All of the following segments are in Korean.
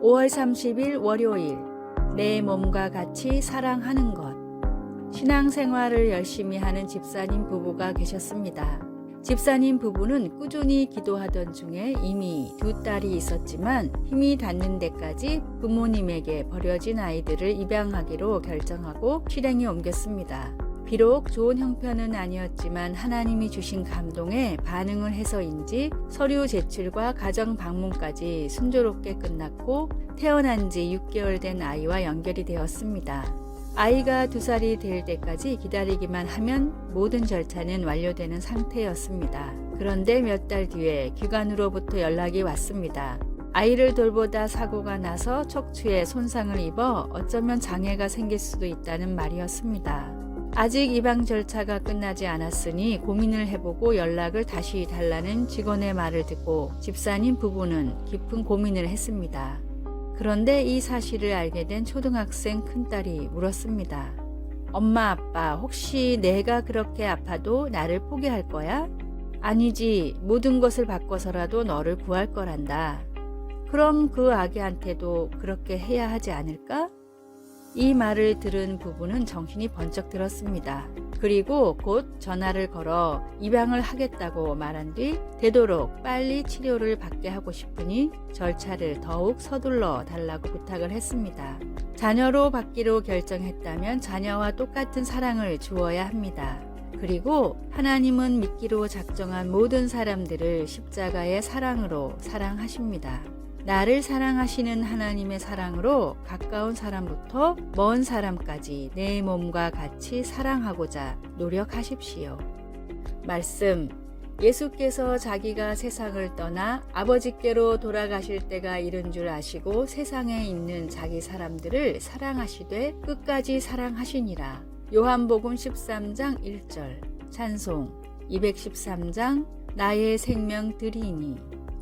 5월 30일 월요일, 내 몸과 같이 사랑하는 것. 신앙생활을 열심히 하는 집사님 부부가 계셨습니다. 집사님 부부는 꾸준히 기도하던 중에 이미 2딸이 있었지만 힘이 닿는 데까지 부모님에게 버려진 아이들을 입양하기로 결정하고 실행에 옮겼습니다. 비록 좋은 형편은 아니었지만 하나님이 주신 감동에 반응을 해서인지 서류 제출과 가정 방문까지 순조롭게 끝났고 태어난 지 6개월 된 아이와 연결이 되었습니다. 아이가 2살이 될 때까지 기다리기만 하면 모든 절차는 완료되는 상태였습니다. 그런데 몇 달 뒤에 기관으로부터 연락이 왔습니다. 아이를 돌보다 사고가 나서 척추에 손상을 입어 어쩌면 장애가 생길 수도 있다는 말이었습니다. 아직 입양 절차가 끝나지 않았으니 고민을 해보고 연락을 다시 달라는 직원의 말을 듣고 집사님 부부는 깊은 고민을 했습니다. 그런데 이 사실을 알게 된 초등학생 큰딸이 물었습니다. 엄마, 아빠, 혹시 내가 그렇게 아파도 나를 포기할 거야? 아니지, 모든 것을 바꿔서라도 너를 구할 거란다. 그럼 그 아기한테도 그렇게 해야 하지 않을까? 이 말을 들은 부부는 정신이 번쩍 들었습니다. 그리고 곧 전화를 걸어 입양을 하겠다고 말한 뒤 되도록 빨리 치료를 받게 하고 싶으니 절차를 더욱 서둘러 달라고 부탁을 했습니다. 자녀로 받기로 결정했다면 자녀와 똑같은 사랑을 주어야 합니다. 그리고 하나님은 믿기로 작정한 모든 사람들을 십자가의 사랑으로 사랑하십니다. 나를 사랑하시는 하나님의 사랑으로 가까운 사람부터 먼 사람까지 내 몸과 같이 사랑하고자 노력하십시오. 말씀, 예수께서 자기가 세상을 떠나 아버지께로 돌아가실 때가 이른 줄 아시고 세상에 있는 자기 사람들을 사랑하시되 끝까지 사랑하시니라. 요한복음 13장 1절. 찬송 213장 나의 생명 드리니.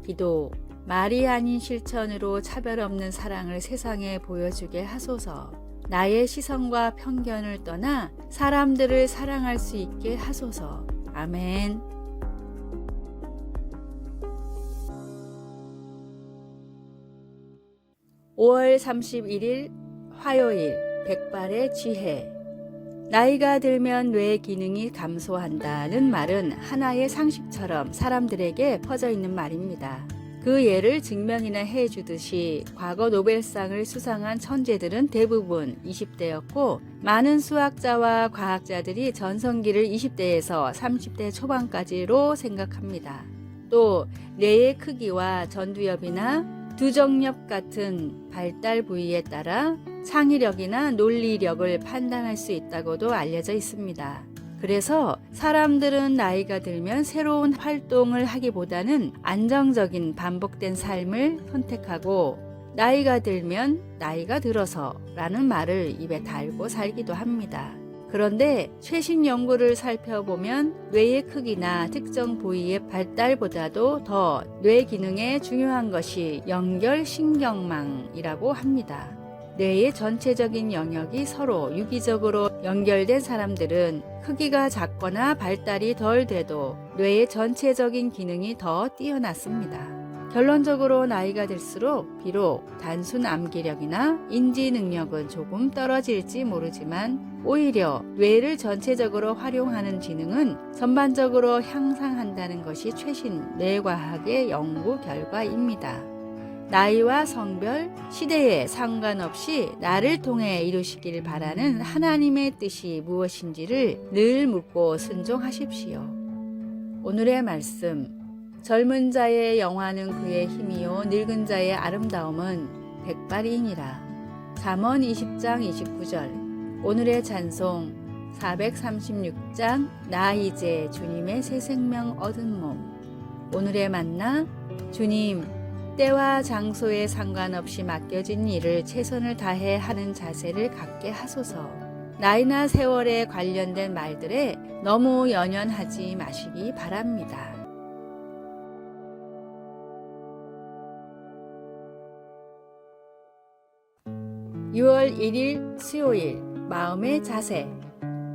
기도, 말이 아닌 실천으로 차별 없는 사랑을 세상에 보여주게 하소서. 나의 시선과 편견을 떠나 사람들을 사랑할 수 있게 하소서. 아멘. (5월 31일) 화요일, 백발의 지혜. 나이가 들면 뇌 기능이 감소한다는 말은 하나의 상식처럼 사람들에게 퍼져 있는 말입니다. 그 예를 증명이나 해주듯이 과거 노벨상을 수상한 천재들은 대부분 20대였고 많은 수학자와 과학자들이 전성기를 20대에서 30대 초반까지로 생각합니다. 또 뇌의 크기와 전두엽이나 두정엽 같은 발달 부위에 따라 창의력이나 논리력을 판단할 수 있다고도 알려져 있습니다. 그래서 사람들은 나이가 들면 새로운 활동을 하기보다는 안정적인 반복된 삶을 선택하고 나이가 들면 나이가 들어서 라는 말을 입에 달고 살기도 합니다. 그런데 최신 연구를 살펴보면 뇌의 크기나 특정 부위의 발달보다도 더 뇌 기능에 중요한 것이 연결신경망이라고 합니다. 뇌의 전체적인 영역이 서로 유기적으로 연결된 사람들은 크기가 작거나 발달이 덜 돼도 뇌의 전체적인 기능이 더 뛰어났습니다. 결론적으로 나이가 들수록 비록 단순 암기력이나 인지 능력은 조금 떨어질지 모르지만 오히려 뇌를 전체적으로 활용하는 지능은 전반적으로 향상한다는 것이 최신 뇌과학의 연구 결과입니다. 나이와 성별, 시대에 상관없이 나를 통해 이루시길 바라는 하나님의 뜻이 무엇인지를 늘 묻고 순종하십시오. 오늘의 말씀, 젊은 자의 영화는 그의 힘이요 늙은 자의 아름다움은 백발이니라. 잠언 20장 29절. 오늘의 찬송 436장 나 이제 주님의 새 생명 얻은 몸. 오늘의 만나, 주님, 때와 장소에 상관없이 맡겨진 일을 최선을 다해 하는 자세를 갖게 하소서. 나이나 세월에 관련된 말들에 너무 연연하지 마시기 바랍니다. 6월 1일 수요일, 마음의 자세.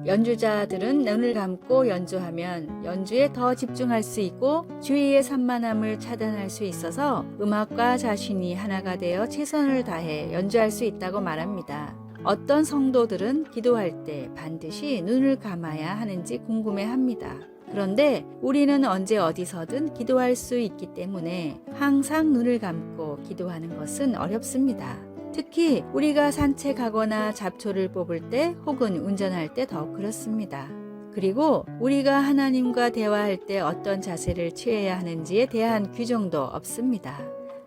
연주자들은 눈을 감고 연주하면 연주에 더 집중할 수 있고 주위의 산만함을 차단할 수 있어서 음악과 자신이 하나가 되어 최선을 다해 연주할 수 있다고 말합니다. 어떤 성도들은 기도할 때 반드시 눈을 감아야 하는지 궁금해합니다. 그런데 우리는 언제 어디서든 기도할 수 있기 때문에 항상 눈을 감고 기도하는 것은 어렵습니다. 특히 우리가 산책하거나 잡초를 뽑을 때 혹은 운전할 때 더 그렇습니다. 그리고 우리가 하나님과 대화할 때 어떤 자세를 취해야 하는지에 대한 규정도 없습니다.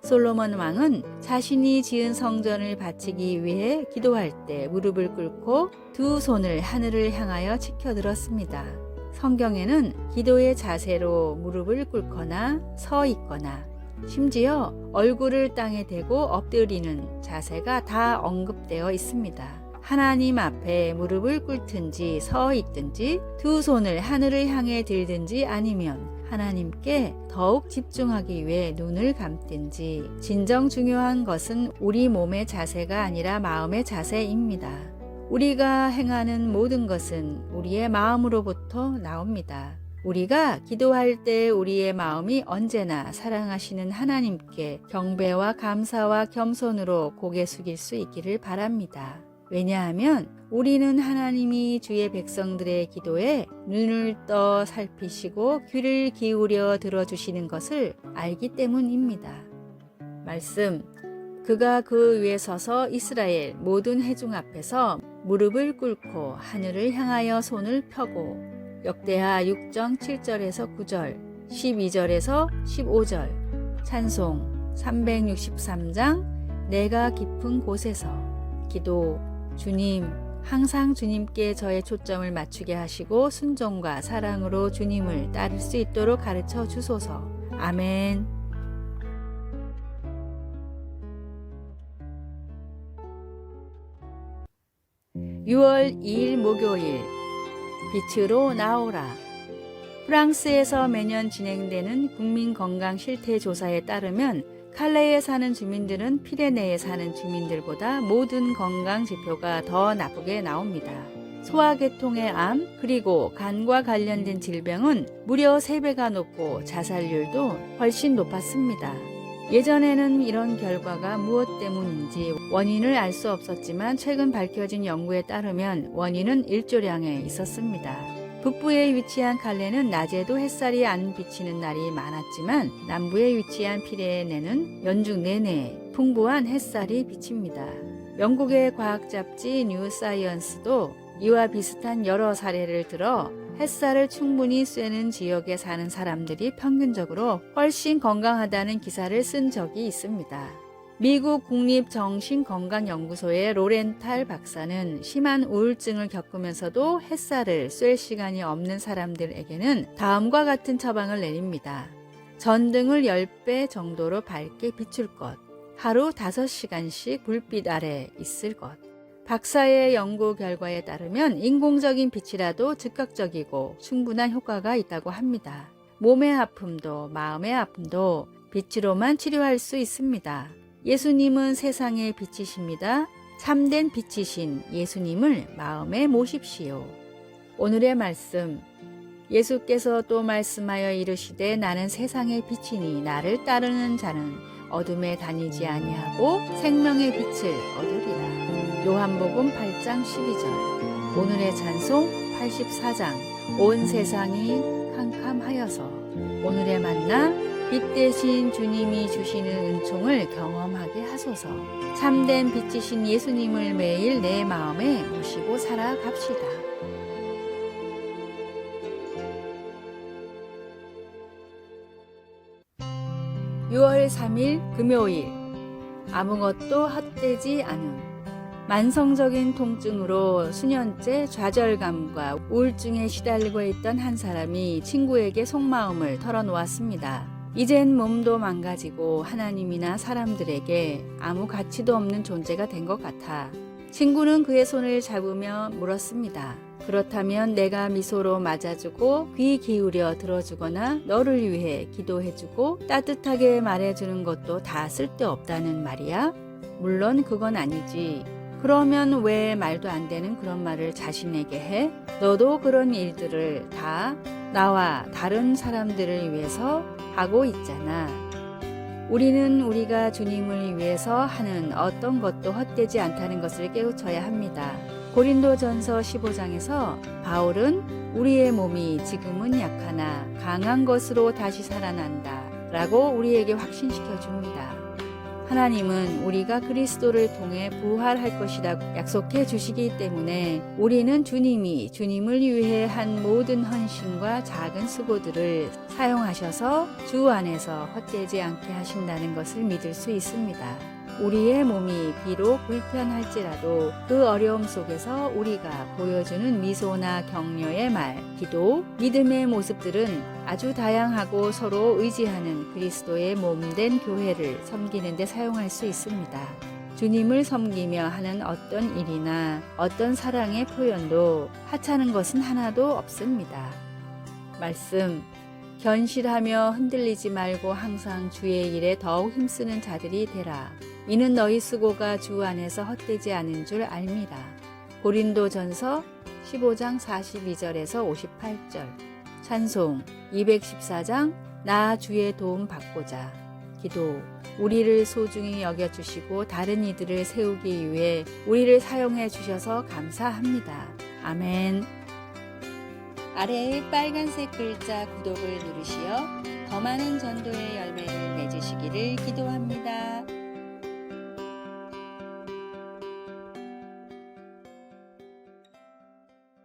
솔로몬 왕은 자신이 지은 성전을 바치기 위해 기도할 때 무릎을 꿇고 두 손을 하늘을 향하여 치켜들었습니다. 성경에는 기도의 자세로 무릎을 꿇거나 서 있거나 심지어 얼굴을 땅에 대고 엎드리는 자세가 다 언급되어 있습니다. 하나님 앞에 무릎을 꿇든지 서 있든지 두 손을 하늘을 향해 들든지 아니면 하나님께 더욱 집중하기 위해 눈을 감든지 진정 중요한 것은 우리 몸의 자세가 아니라 마음의 자세입니다. 우리가 행하는 모든 것은 우리의 마음으로부터 나옵니다. 우리가 기도할 때 우리의 마음이 언제나 사랑하시는 하나님께 경배와 감사와 겸손으로 고개 숙일 수 있기를 바랍니다. 왜냐하면 우리는 하나님이 주의 백성들의 기도에 눈을 떠 살피시고 귀를 기울여 들어주시는 것을 알기 때문입니다. 말씀, 그가 그 위에 서서 이스라엘 모든 회중 앞에서 무릎을 꿇고 하늘을 향하여 손을 펴고 역대하 6장 7절에서 9절, 12절에서 15절, 찬송 363장 내가 깊은 곳에서 기도. 주님, 항상 주님께 저의 초점을 맞추게 하시고 순종과 사랑으로 주님을 따를 수 있도록 가르쳐 주소서. 아멘. 6월 2일 목요일, 빛으로 나오라. 프랑스에서 매년 진행되는 국민건강실태조사에 따르면 칼레에 사는 주민들은 피레네에 사는 주민들보다 모든 건강 지표가 더 나쁘게 나옵니다. 소화계통의 암 그리고 간과 관련된 질병은 무려 3배가 높고 자살률도 훨씬 높았습니다. 예전에는 이런 결과가 무엇 때문인지 원인을 알 수 없었지만 최근 밝혀진 연구에 따르면 원인은 일조량에 있었습니다. 북부에 위치한 칼레는 낮에도 햇살이 안 비치는 날이 많았지만 남부에 위치한 피레네는 연중 내내 풍부한 햇살이 비칩니다. 영국의 과학 잡지 뉴 사이언스도 이와 비슷한 여러 사례를 들어 햇살을 충분히 쐬는 지역에 사는 사람들이 평균적으로 훨씬 건강하다는 기사를 쓴 적이 있습니다. 미국 국립정신건강연구소의 로렌탈 박사는 심한 우울증을 겪으면서도 햇살을 쐴 시간이 없는 사람들에게는 다음과 같은 처방을 내립니다. 전등을 10배 정도로 밝게 비출 것, 하루 5시간씩 불빛 아래 있을 것. 박사의 연구 결과에 따르면 인공적인 빛이라도 즉각적이고 충분한 효과가 있다고 합니다. 몸의 아픔도 마음의 아픔도 빛으로만 치료할 수 있습니다. 예수님은 세상의 빛이십니다. 참된 빛이신 예수님을 마음에 모십시오. 오늘의 말씀, 예수께서 또 말씀하여 이르시되 나는 세상의 빛이니 나를 따르는 자는 어둠에 다니지 아니하고 생명의 빛을 얻으리라. 요한복음 8장 12절. 오늘의 찬송 84장. 온 세상이 캄캄하여서. 오늘의 만나, 빛 대신 주님이 주시는 은총을 경험하게 하소서. 참된 빛이신 예수님을 매일 내 마음에 모시고 살아갑시다. (6월 3일) 금요일. 아무것도 헛되지 않음. 만성적인 통증으로 수년째 좌절감과 우울증에 시달리고 있던 한 사람이 친구에게 속마음을 털어놓았습니다. 이젠 몸도 망가지고 하나님이나 사람들에게 아무 가치도 없는 존재가 된 것 같아. 친구는 그의 손을 잡으며 물었습니다. 그렇다면 내가 미소로 맞아주고 귀 기울여 들어주거나 너를 위해 기도해주고 따뜻하게 말해주는 것도 다 쓸데없다는 말이야? 물론 그건 아니지. 그러면 왜 말도 안 되는 그런 말을 자신에게 해? 너도 그런 일들을 다 나와 다른 사람들을 위해서 하고 있잖아. 우리는 우리가 주님을 위해서 하는 어떤 것도 헛되지 않다는 것을 깨우쳐야 합니다. 고린도전서 15장에서 바울은 우리의 몸이 지금은 약하나 강한 것으로 다시 살아난다 라고 우리에게 확신시켜 줍니다. 하나님은 우리가 그리스도를 통해 부활할 것이라고 약속해 주시기 때문에 우리는 주님이 주님을 위해 한 모든 헌신과 작은 수고들을 사용하셔서 주 안에서 헛되지 않게 하신다는 것을 믿을 수 있습니다. 우리의 몸이 비록 불편할지라도 그 어려움 속에서 우리가 보여주는 미소나 격려의 말, 기도, 믿음의 모습들은 아주 다양하고 서로 의지하는 그리스도의 몸된 교회를 섬기는 데 사용할 수 있습니다. 주님을 섬기며 하는 어떤 일이나 어떤 사랑의 표현도 하찮은 것은 하나도 없습니다. 말씀, 견실하며 흔들리지 말고 항상 주의 일에 더욱 힘쓰는 자들이 되라. 이는 너희 수고가 주 안에서 헛되지 않은 줄 알미라. 고린도전서 15장 42절에서 58절. 찬송 214장 나 주의 도움 받고자. 기도 우리를 소중히 여겨주시고 다른 이들을 세우기 위해 우리를 사용해 주셔서 감사합니다. 아멘. 아래의 빨간색 글자 구독을 누르시어 더 많은 전도의 열매를 맺으시기를 기도합니다.